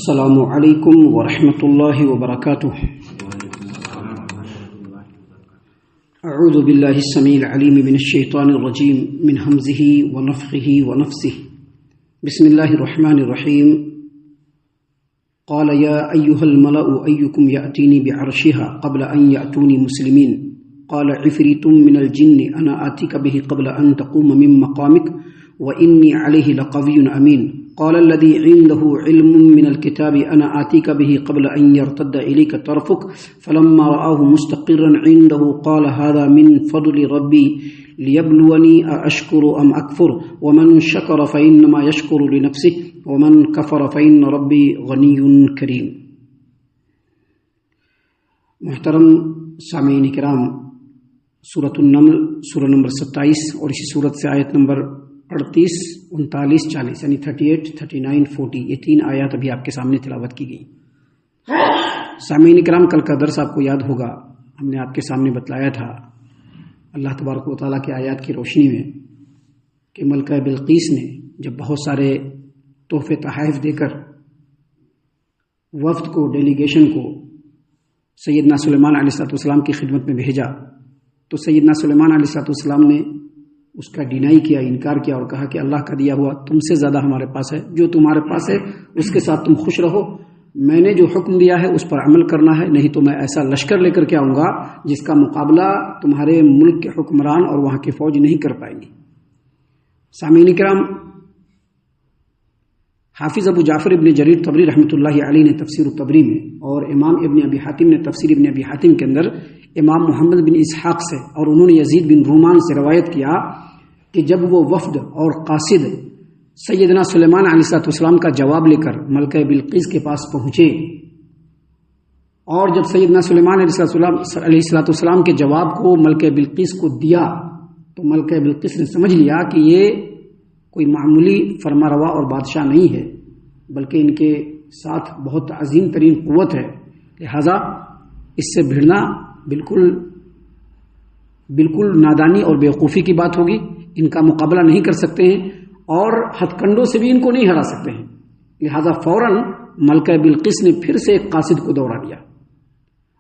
السلام علیکم ورحمۃ اللہ وبرکاتہ۔ اعوذ باللہ السمیع العلیم من الشیطان الرجیم من ہمزہ ونفخہ ونفثہ۔ بسم اللہ الرحمن الرحیم۔ قال یا ایھا الملأ ایکم یأتینی بعرشها قبل ان یأتونی مسلمین قال عفریت من الجن انا آتیک بہ قبل ان تقوم من مقامک وانی علیہ لقوی امین قال الذي عنده علم من الكتاب انا آتيك به قبل ان يرتد اليك طرفك فلما رآه مستقرا عنده قال هذا من فضل ربي ليبلوني أأشكر ام اكفر ومن شكر فانما يشكر لنفسه ومن كفر فان ربي غني كريم۔ محترم سامعین کرام، سورۃ النمل سورہ نمبر 27 اور اسی سورت سے آیت نمبر 38، 39، 40 یعنی 38، 39، 40 یہ تین آیات ابھی آپ کے سامنے تلاوت کی گئی۔ سامعین کرام، کل کا درس آپ کو یاد ہوگا، ہم نے آپ کے سامنے بتلایا تھا اللہ تبارک و تعالیٰ کی آیات کی روشنی میں کہ ملکہ بلقیس نے جب بہت سارے تحفے تحائف دے کر وفد کو، ڈیلیگیشن کو سیدنا سلیمان علیہ السلام کی خدمت میں بھیجا تو سیدنا سلیمان علیہ السلام نے اس کا ڈینائی کیا، انکار کیا اور کہا کہ اللہ کا دیا ہوا تم سے زیادہ ہمارے پاس ہے، جو تمہارے پاس ہے اس کے ساتھ تم خوش رہو، میں نے جو حکم دیا ہے اس پر عمل کرنا ہے، نہیں تو میں ایسا لشکر لے کر کے آؤں گا جس کا مقابلہ تمہارے ملک کے حکمران اور وہاں کی فوج نہیں کر پائیں گی۔ سامعین کرام، حافظ ابو جعفر ابن جریر طبری رحمۃ اللہ علیہ نے تفسیر الطبری میں اور امام ابن ابی حاتم نے تفسیر ابن ابی حاتم کے اندر امام محمد بن اسحاق سے اور انہوں نے یزید بن رومان سے روایت کیا کہ جب وہ وفد اور قاصد سیدنا سلیمان علیہ السلام کا جواب لے کر ملکہ بلقیس کے پاس پہنچے اور جب سیدنا سلیمان علیہ السلام کے جواب کو ملکہ بلقیس کو دیا تو ملکہ بلقیس نے سمجھ لیا کہ یہ کوئی معمولی فرما روا اور بادشاہ نہیں ہے، بلکہ ان کے ساتھ بہت عظیم ترین قوت ہے، لہذا اس سے بھیڑنا بالکل نادانی اور بیوقوفی کی بات ہوگی، ان کا مقابلہ نہیں کر سکتے ہیں اور ہتھ کنڈوں سے بھی ان کو نہیں ہرا سکتے ہیں۔ لہذا فوراً ملکہ بلقیس نے پھر سے ایک قاصد کو دوڑا دیا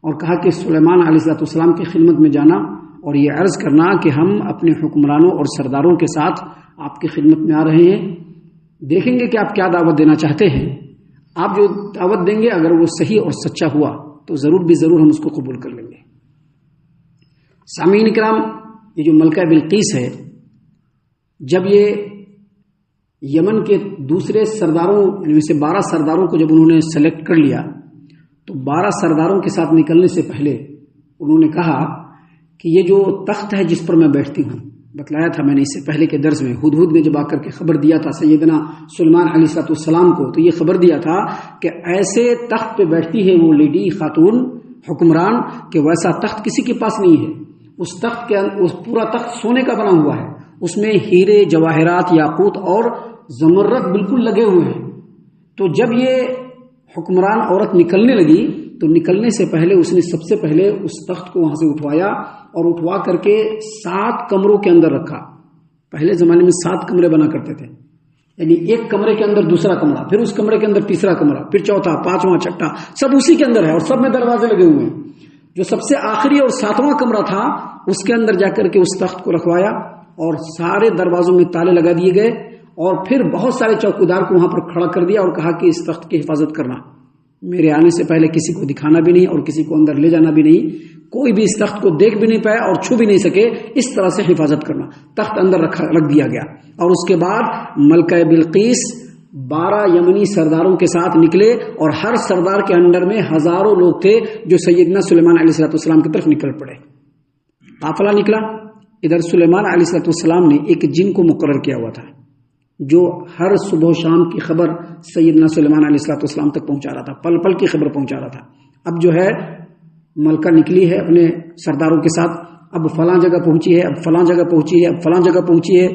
اور کہا کہ سلیمان علیہ السلام کی خدمت میں جانا اور یہ عرض کرنا کہ ہم اپنے حکمرانوں اور سرداروں کے ساتھ آپ کی خدمت میں آ رہے ہیں، دیکھیں گے کہ آپ کیا دعوت دینا چاہتے ہیں، آپ جو دعوت دیں گے اگر وہ صحیح اور سچا ہوا تو ضرور بھی ضرور ہم اس کو قبول کر لیں گے۔ سامعین کرام، یہ جو ملکہ بلقیس ہے، جب یہ یمن کے دوسرے سرداروں میں سے 12 سرداروں کو جب انہوں نے سلیکٹ کر لیا تو 12 سرداروں کے ساتھ نکلنے سے پہلے انہوں نے کہا کہ یہ جو تخت ہے جس پر میں بیٹھتی ہوں، بتلایا تھا میں نے اس سے پہلے کے درس میں، ہدہد نے جب آ کر کے خبر دیا تھا سیدنا سلیمان علیہ السلام کو تو یہ خبر دیا تھا کہ ایسے تخت پہ بیٹھتی ہے وہ لیڈی خاتون حکمران کہ ویسا تخت کسی کے پاس نہیں ہے، اس تخت کے اس پورا تخت سونے کا بنا ہوا ہے، اس میں ہیرے جواہرات یاقوت اور زمرد بالکل لگے ہوئے ہیں۔ تو جب یہ حکمران عورت نکلنے لگی تو نکلنے سے پہلے اس نے سب سے پہلے اس تخت کو وہاں سے اٹھوایا اور اٹھوا کر کے 7 کمروں کے اندر رکھا۔ پہلے زمانے میں 7 کمرے بنا کرتے تھے، یعنی ایک کمرے کے اندر دوسرا کمرہ، پھر اس کمرے کے اندر تیسرا کمرہ، پھر چوتھا، پانچواں، چھٹا، سب اسی کے اندر ہے اور سب میں دروازے لگے ہوئے ہیں۔ جو سب سے آخری اور 7واں کمرہ تھا اس کے اندر جا کر کے اس تخت کو رکھوایا اور سارے دروازوں میں تالے لگا دیے گئے اور پھر بہت سارے چوکیدار کو وہاں پر کھڑا کر دیا اور کہا کہ اس تخت کی حفاظت کرنا، میرے آنے سے پہلے کسی کو دکھانا بھی نہیں اور کسی کو اندر لے جانا بھی نہیں، کوئی بھی اس تخت کو دیکھ بھی نہیں پایا اور چھو بھی نہیں سکے، اس طرح سے حفاظت کرنا۔ تخت اندر رکھ دیا گیا اور اس کے بعد ملکہ بلقیس 12 یمنی سرداروں کے ساتھ نکلے اور ہر سردار کے انڈر میں ہزاروں لوگ تھے جو سیدنا سلیمان علیہ السلام کی طرف نکل پڑے۔ قافلہ نکلا، ادھر سلیمان علیہ السلام نے ایک جن کو مقرر کیا ہوا تھا جو ہر صبح و شام کی خبر سیدنا سلیمان علیہ السلام تک پہنچا رہا تھا، پل پل کی خبر پہنچا رہا تھا۔ اب جو ہے ملکہ نکلی ہے اپنے سرداروں کے ساتھ، اب فلاں جگہ پہنچی ہے، اب فلاں جگہ پہنچی ہے، اب فلاں جگہ پہنچی ہے،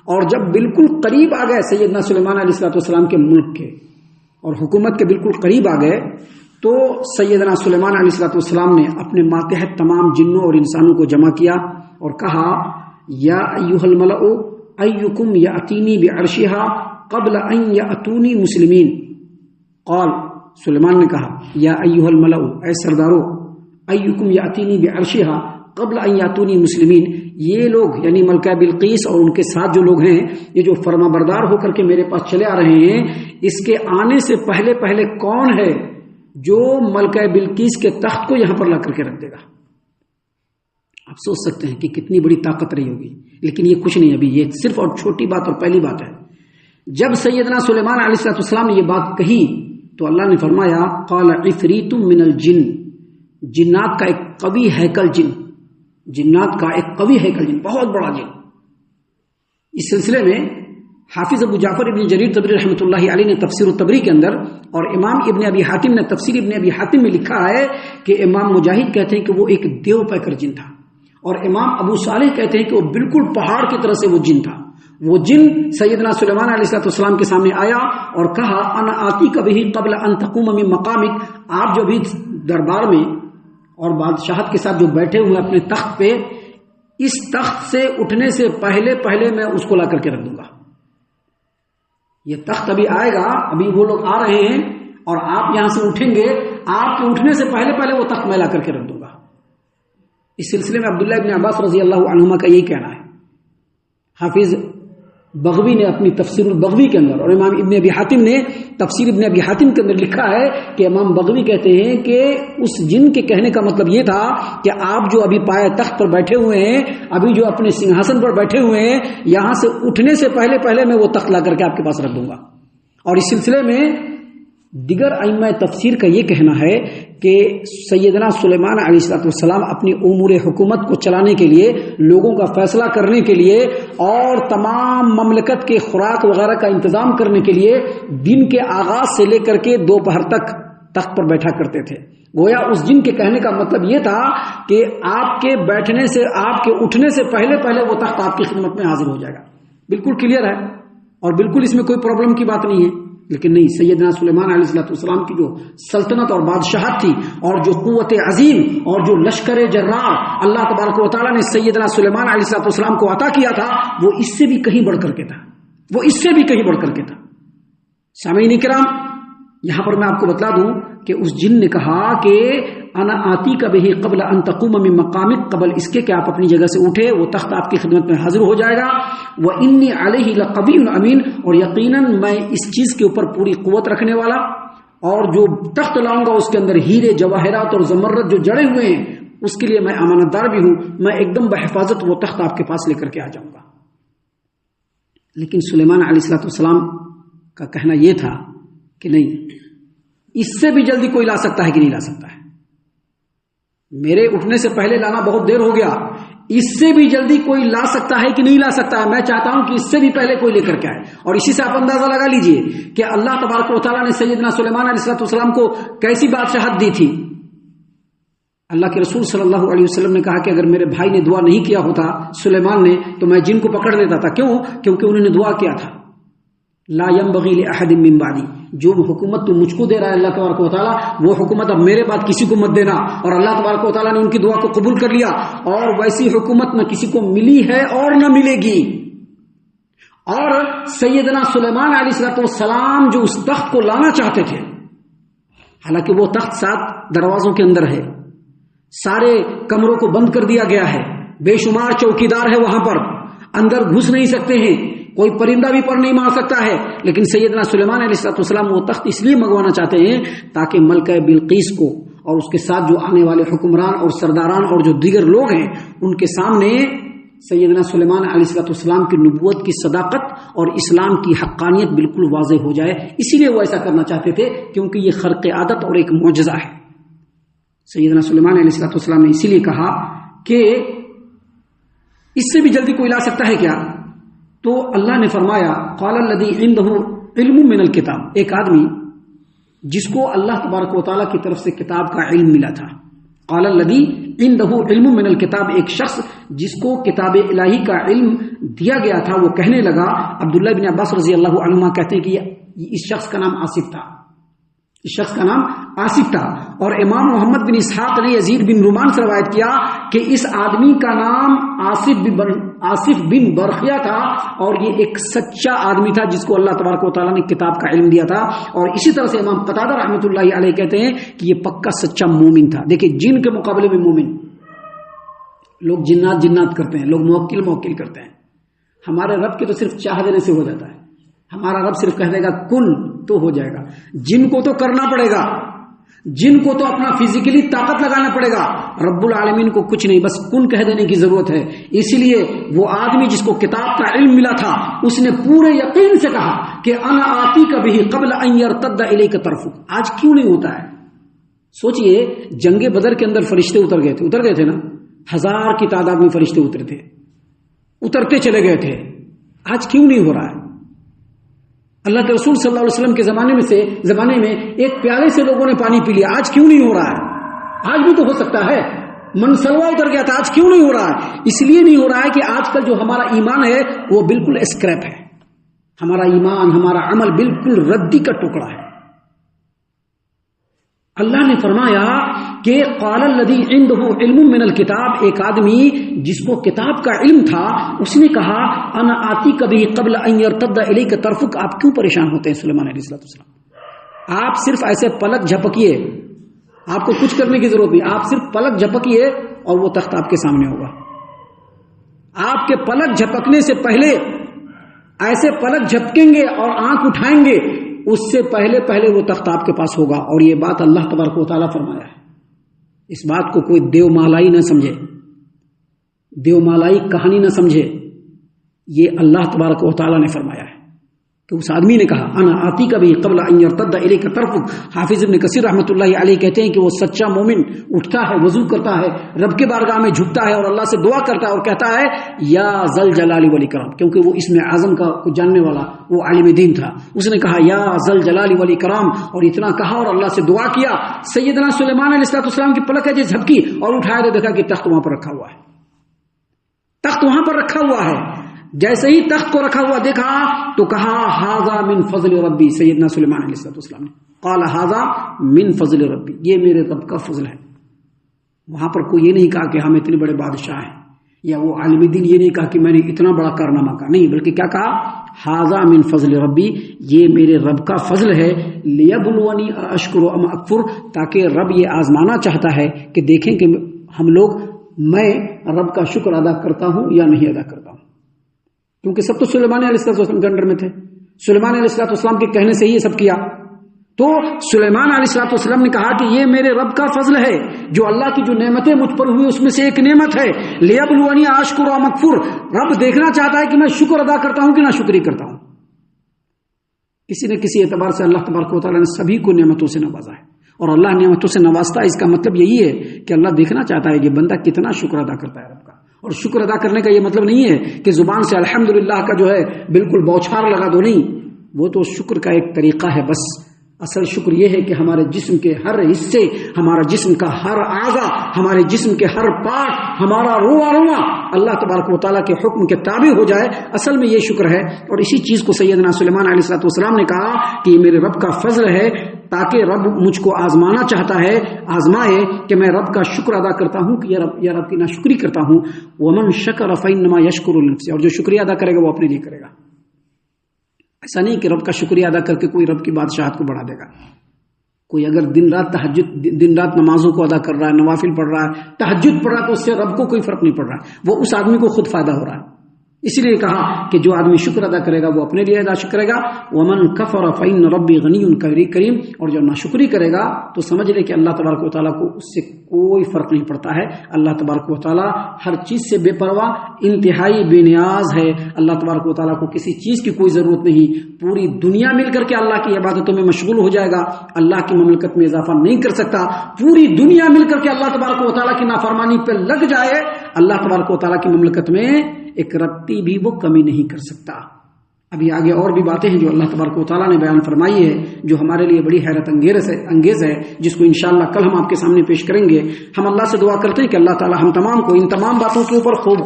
اور جب بالکل قریب آ گئے سیدنا سلیمان علیہ السلام کے ملک کے اور حکومت کے بالکل قریب آ گئے تو سیدنا سلیمان علیہ السلام نے اپنے ماتحت تمام جنوں اور انسانوں کو جمع کیا اور کہا یا ایھا الملأ ایکم یأتینی بعرشها قبل ان یأتونی مسلمین قال سلیمان نے کہا یا ایھا الملأ، اے سردارو، ایکم یاتینی بعرشھا قبل ان یاتونی مسلمین، یہ لوگ یعنی ملکہ بلقیس اور ان کے ساتھ جو لوگ ہیں، یہ جو فرما بردار ہو کر کے میرے پاس چلے آ رہے ہیں، اس کے آنے سے پہلے پہلے کون ہے جو ملکہ بلقیس کے تخت کو یہاں پر لا کر کے رکھ دے گا؟ آپ سوچ سکتے ہیں کہ کتنی بڑی طاقت رہی ہوگی، لیکن یہ کچھ نہیں، ابھی یہ صرف اور چھوٹی بات اور پہلی بات ہے۔ جب سیدنا سلیمان علیہ السلام نے یہ بات کہی تو اللہ نے فرمایا قال عفریت من الجن، جنات کا ایک قوی ہیکل جن، جنات کا ایک قوی ہیکل جن، بہت بڑا جن۔ اس سلسلے میں حافظ ابو جعفر ابن جریر طبری رحمۃ اللہ علیہ نے تفسیر الطبری کے اندر اور امام ابن ابی حاتم نے تفسیر ابن ابی حاتم میں لکھا ہے کہ امام مجاہد کہتے ہیں کہ وہ ایک دیو پیکر جن تھا، اور امام ابو صالح کہتے ہیں کہ وہ بالکل پہاڑ کی طرح سے وہ جن تھا۔ وہ جن سیدنا سلیمان علیہ السلام کے سامنے آیا اور کہا انا آتی کبھی قبل ان تقوم من مقامک، آپ جو بھی دربار میں اور بادشاہت کے ساتھ جو بیٹھے ہوئے اپنے تخت پہ، اس تخت سے اٹھنے سے پہلے پہلے میں اس کو لا کر کے رکھ دوں گا۔ یہ تخت ابھی آئے گا، ابھی وہ لوگ آ رہے ہیں اور آپ یہاں سے اٹھیں گے، آپ کے اٹھنے سے پہلے پہلے وہ تخت میں لا کر کے رکھ دوں گا۔ اس سلسلے میں عبداللہ ابن عباس رضی اللہ عنہما کا یہی کہنا ہے۔ حافظ بغوی نے اپنی تفسیر البغوی کے اندر اور امام ابن ابی حاتم نے تفسیر ابن ابی حاتم کے اندر لکھا ہے کہ امام بغوی کہتے ہیں کہ اس جن کے کہنے کا مطلب یہ تھا کہ آپ جو ابھی پائے تخت پر بیٹھے ہوئے ہیں، ابھی جو اپنے سنگھاسن پر بیٹھے ہوئے ہیں، یہاں سے اٹھنے سے پہلے پہلے میں وہ تخت لا کر کے آپ کے پاس رکھ دوں گا۔ اور اس سلسلے میں دیگر ائمہ تفسیر کا یہ کہنا ہے کہ سیدنا سلیمان علیہ السلام اپنی امور حکومت کو چلانے کے لیے، لوگوں کا فیصلہ کرنے کے لیے اور تمام مملکت کے خوراک وغیرہ کا انتظام کرنے کے لیے دن کے آغاز سے لے کر کے دوپہر تک تخت پر بیٹھا کرتے تھے۔ گویا اس جن کے کہنے کا مطلب یہ تھا کہ آپ کے بیٹھنے سے، آپ کے اٹھنے سے پہلے پہلے وہ تخت آپ کی خدمت میں حاضر ہو جائے گا۔ بالکل کلیئر ہے اور بالکل اس میں کوئی پرابلم کی بات نہیں ہے، لیکن نہیں، سیدنا سلیمان علیہ السلام کی جو سلطنت اور بادشاہت تھی اور جو قوت عظیم اور جو لشکر جرار اللہ تبارک و تعالیٰ نے سیدنا سلیمان علیہ السلام کو عطا کیا تھا، وہ اس سے بھی کہیں بڑھ کر کے تھا، وہ اس سے بھی کہیں بڑھ کر کے تھا۔ سامعین کرام، یہاں پر میں آپ کو بتلا دوں کہ اس جن نے کہا کہ انا آتی کا بہی قبل ان تقوم من مقامک، قبل اس کے کہ آپ اپنی جگہ سے اٹھے وہ تخت آپ کی خدمت میں حاضر ہو جائے گا۔ وانی علیہ لقوی امین، اور یقیناً میں اس چیز کے اوپر پوری قوت رکھنے والا، اور جو تخت لاؤں گا اس کے اندر ہیرے جواہرات اور زمرد جو جڑے ہوئے ہیں اس کے لیے میں امانت دار بھی ہوں، میں ایک دم بحفاظت وہ تخت آپ کے پاس لے کر کے آ جاؤں گا۔ لیکن سلیمان علیہ السلام کا کہنا یہ تھا کہ نہیں، اس سے بھی جلدی کوئی لا سکتا ہے کہ نہیں لا سکتا ہے، میرے اٹھنے سے پہلے لانا بہت دیر ہو گیا، اس سے بھی جلدی کوئی لا سکتا ہے کہ نہیں لا سکتا ہے، میں چاہتا ہوں کہ اس سے بھی پہلے کوئی لے کر کے آئے۔ اور اسی سے آپ اندازہ لگا لیجئے کہ اللہ تبارک و تعالیٰ نے سیدنا سلیمان علیہ السلام کو کیسی بادشاہت دی تھی۔ اللہ کے رسول صلی اللہ علیہ وسلم نے کہا کہ اگر میرے بھائی نے دعا نہیں کیا ہوتا سلیمان نے تو میں جن کو پکڑ لیتا تھا۔ کیوں؟ کیونکہ انہوں نے دعا کیا تھا لا ينبغي لأحد من بعدی، جو حکومت تو مجھ کو دے رہا ہے اللہ تبارک و تعالیٰ، وہ حکومت اب میرے بعد کسی کو مت دینا۔ اور اللہ تبارک و تعالیٰ نے ان کی دعا کو قبول کر لیا، اور ویسی حکومت نہ کسی کو ملی ہے اور نہ ملے گی۔ اور سیدنا سلیمان علیہ السلام جو اس تخت کو لانا چاہتے تھے، حالانکہ وہ تخت 7 دروازوں کے اندر ہے، سارے کمروں کو بند کر دیا گیا ہے، بے شمار چوکیدار ہے وہاں پر، اندر گھس نہیں سکتے ہیں، کوئی پرندہ بھی پر نہیں مار سکتا ہے، لیکن سیدنا سلیمان علیہ السلام وہ تخت اس لیے منگوانا چاہتے ہیں تاکہ ملکہ بلقیس کو اور اس کے ساتھ جو آنے والے حکمران اور سرداران اور جو دیگر لوگ ہیں ان کے سامنے سیدنا سلیمان علیہ السلام کی نبوت کی صداقت اور اسلام کی حقانیت بالکل واضح ہو جائے۔ اسی لیے وہ ایسا کرنا چاہتے تھے، کیونکہ یہ خرق عادت اور ایک معجزہ ہے۔ سیدنا سلیمان علیہ السلام نے اسی لیے کہا کہ اس سے بھی جلدی کوئی لا سکتا ہے کیا؟ تو اللہ نے فرمایا قال الذی عنده علم من الکتاب، ایک آدمی جس کو اللہ تبارک و تعالیٰ کی طرف سے کتاب کا علم ملا تھا۔ قال الذی عنده علم من الکتاب، ایک شخص جس کو کتاب الہی کا علم دیا گیا تھا، وہ کہنے لگا، عبداللہ بن عباس رضی اللہ عنہما کہتے ہیں کہ اس شخص کا نام آصف تھا، اس شخص کا نام آصف تھا. اور امام محمد بن اسحاق نے یزید بن رومان سے روایت کیا کہ اس آدمی کا نام آصف بن برخیہ تھا اور یہ ایک سچا آدمی تھا جس کو اللہ تبارک و تعالیٰ نے کتاب کا علم دیا تھا. اور اسی طرح سے امام قتادہ رحمۃ اللہ علیہ کہتے ہیں کہ یہ پکا سچا مومن تھا. دیکھیں جن کے مقابلے میں مومن، لوگ جنات کرتے ہیں، لوگ موکل کرتے ہیں. ہمارے رب کے تو صرف چاہ دینے سے ہو جاتا ہے. ہمارا رب صرف کہہ دے گا کن تو ہو جائے گا. جن کو تو کرنا پڑے گا، جن کو تو اپنا فزیکلی طاقت لگانا پڑے گا. رب العالمین کو کچھ نہیں، بس کن کہہ دینے کی ضرورت ہے. اسی لیے وہ آدمی جس کو کتاب کا علم ملا تھا اس نے پورے یقین سے کہا کہ انا آتی کا بھی قبل ان یرتد الیک طرفک. آج کیوں نہیں ہوتا ہے؟ سوچئے جنگ بدر کے اندر فرشتے اتر گئے تھے نا، 1000 کی تعداد میں فرشتے اترتے چلے گئے تھے. آج کیوں نہیں ہو رہا ہے؟ اللہ کے رسول صلی اللہ علیہ وسلم کے زمانے میں ایک پیالے سے لوگوں نے پانی پی لیا. آج کیوں نہیں ہو رہا ہے؟ آج بھی تو ہو سکتا ہے. منسلوا اتر گیا تھا، آج کیوں نہیں ہو رہا ہے؟ اس لیے نہیں ہو رہا ہے کہ آج کل جو ہمارا ایمان ہے وہ بالکل اسکریپ ہے. ہمارا ایمان، ہمارا عمل بالکل ردی کا ٹکڑا ہے. اللہ نے فرمایا کہ قال الذی عنده علم من الکتاب، ایک آدمی جس کو کتاب کا علم تھا اس نے کہا انا آتی کبھی قبل ان یرتد الیک طرفک. آپ کیوں پریشان ہوتے ہیں سلیمان علیہ السلام؟ آپ صرف ایسے پلک جھپکیے، آپ کو کچھ کرنے کی ضرورت نہیں. آپ صرف پلک جھپکیے اور وہ تخت آپ کے سامنے ہوگا. آپ کے پلک جھپکنے سے پہلے ایسے پلک جھپکیں گے اور آنکھ اٹھائیں گے، اس سے پہلے وہ تخت آپ کے پاس ہوگا. اور یہ بات اللہ تبارک و تعالیٰ فرمایا ہے. اس بات کو کوئی دیو مالائی نہ سمجھے، دیو مالائی کہانی نہ سمجھے، یہ اللہ تبارک و تعالیٰ نے فرمایا ہے. تو اس آدمی نے کہا انا آتی کا بھی قبل ان یرتد الیک طرفک. حافظ ابن کثیر رحمۃ اللہ علیہ کہتے ہیں کہ وہ سچا مومن اٹھتا ہے، وضو کرتا ہے، رب کے بارگاہ میں جھکتا ہے اور اللہ سے دعا کرتا ہے اور کہتا ہے یا ذل جلال والاکرام، کیونکہ وہ اسم اعظم کا جاننے والا وہ عالم دین تھا. اس نے کہا یا ذل جلال والاکرام اور اتنا کہا اور اللہ سے دعا کیا. سیدنا سلیمان علیہ السلام کی پلک ہے جھپکی اور اٹھایا تو دیکھا کہ تخت وہاں پر رکھا ہوا ہے. تخت وہاں پر رکھا ہوا ہے. جیسے ہی تخت کو رکھا ہوا دیکھا تو کہا ھذا من فضل ربی. سیدنا سلیمان علیہ السلام نے قال ھذا من فضل ربی، یہ میرے رب کا فضل ہے. وہاں پر کوئی یہ نہیں کہا کہ ہم اتنے بڑے بادشاہ ہیں، یا وہ عالم دین یہ نہیں کہا کہ میں نے اتنا بڑا کارنامہ کہا، نہیں، بلکہ کیا کہا ھذا من فضل ربی، یہ میرے رب کا فضل ہے. لیبلونی اشکر ام اکفر، تاکہ رب یہ آزمانا چاہتا ہے کہ دیکھیں کہ ہم لوگ میں رب کا شکر ادا کرتا ہوں یا نہیں ادا کرتا ہوں. کیونکہ سب تو سلیمان علیہ السلام کے انڈر میں تھے. سلیمان علیہ السلام کے کہنے سے ہی یہ سب کیا. تو سلیمان علیہ السلام نے کہا کہ یہ میرے رب کا فضل ہے، جو اللہ کی جو نعمتیں مجھ پر ہوئی اس میں سے ایک نعمت ہے. لیبلونی اشکر ام اکفر، رب دیکھنا چاہتا ہے کہ میں شکر ادا کرتا ہوں کہ نہ شکری کرتا ہوں. کسی نہ کسی اعتبار سے اللہ تبارک و تعالیٰ نے سبھی کو نعمتوں سے نوازا ہے، اور اللہ نعمتوں سے نوازتا ہے. اس کا مطلب یہی ہے کہ اللہ دیکھنا چاہتا ہے کہ بندہ کتنا شکر ادا کرتا ہے رب کا. اور شکر ادا کرنے کا یہ مطلب نہیں ہے کہ زبان سے الحمدللہ کا جو ہے بالکل بوچھار لگا دو، نہیں، وہ تو شکر کا ایک طریقہ ہے بس. اصل شکر یہ ہے کہ ہمارے جسم کے ہر حصے، ہمارا جسم کا ہر اعضا، ہمارے جسم کے ہر پارٹ، ہمارا رواں اللہ تبارک و تعالیٰ کے حکم کے تابع ہو جائے. اصل میں یہ شکر ہے. اور اسی چیز کو سیدنا سلیمان علیہ السلام نے کہا کہ یہ میرے رب کا فضل ہے، تاکہ رب مجھ کو آزمانا چاہتا ہے، آزمائے کہ میں رب کا شکر ادا کرتا ہوں کہ یا رب کی ناشکری کرتا ہوں. ومن شکر فإنما یشکر لنفسہ، اور جو شکریہ ادا کرے گا وہ اپنے لیے کرے گا. ایسا نہیں کہ رب کا شکریہ ادا کر کے کوئی رب کی بادشاہت کو بڑھا دے گا. کوئی اگر دن رات نمازوں کو ادا کر رہا ہے، نوافل پڑھ رہا ہے، تہجد پڑھ رہا ہے، تو اس سے رب کو کوئی فرق نہیں پڑ رہا ہے، وہ اس آدمی کو خود فائدہ ہو رہا ہے. اس لیے کہا کہ جو آدمی شکر ادا کرے گا وہ اپنے لیے ادا کرے گا. ومن کفر فإن ربی غنی کریم، اور جو ناشکری کرے گا تو سمجھ لے کہ اللہ تبارک و تعالیٰ کو اس سے کوئی فرق نہیں پڑتا ہے. اللہ تبارک و تعالیٰ ہر چیز سے بے پرواہ، انتہائی بے نیاز ہے. اللہ تبارک و تعالیٰ کو کسی چیز کی کوئی ضرورت نہیں. پوری دنیا مل کر کے اللہ کی عبادتوں میں مشغول ہو جائے گا، اللہ کی مملکت میں اضافہ نہیں کر سکتا. پوری دنیا مل کر کے اللہ تبارک و تعالیٰ کی نافرمانی پہ لگ جائے، اللہ تبارک و تعالیٰ کی مملکت میں ایک رتی بھی وہ کمی نہیں کر سکتا. ابھی آگے اور بھی باتیں ہیں جو اللہ تبارک و تعالیٰ نے بیان فرمائی ہے جو ہمارے لیے بڑی حیرت انگیز ہے جس کو انشاءاللہ کل ہم آپ کے سامنے پیش کریں گے. ہم اللہ سے دعا کرتے ہیں کہ اللہ تعالیٰ ہم تمام کو ان تمام باتوں کے اوپر خوب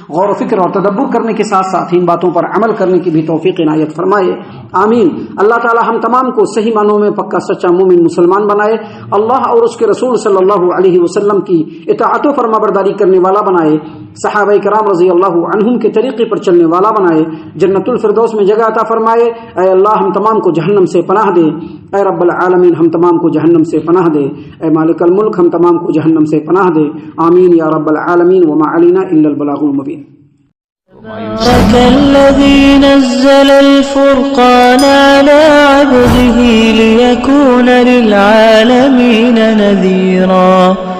غور و فکر اور تدبر کرنے کے ساتھ ساتھ ان باتوں پر عمل کرنے کی بھی توفیق عنایت فرمائے. آمین. اللہ تعالیٰ ہم تمام کو صحیح معنوں میں پکا سچا مومن مسلمان بنائے. اللہ اور اس کے رسول صلی اللہ علیہ وسلم کی اطاعت و فرمانبرداری کرنے والا بنائے. صحابہ کرام رضی اللہ عنہم کے طریقے پر چلنے والا بنائے. جنت الفردوس میں جگہ عطا فرمائے. اے اللہ ہم تمام کو جہنم سے پناہ دے. اے رب العالمین ہم تمام کو جہنم سے پناہ دے. اے مالک الملک ہم تمام کو جہنم سے پناہ دے. آمین یا رب العالمین. وما علینا الا البلاغ المبین. تبارك الذي نزل الفرقان على عبده ليكون للعالمين نذيرا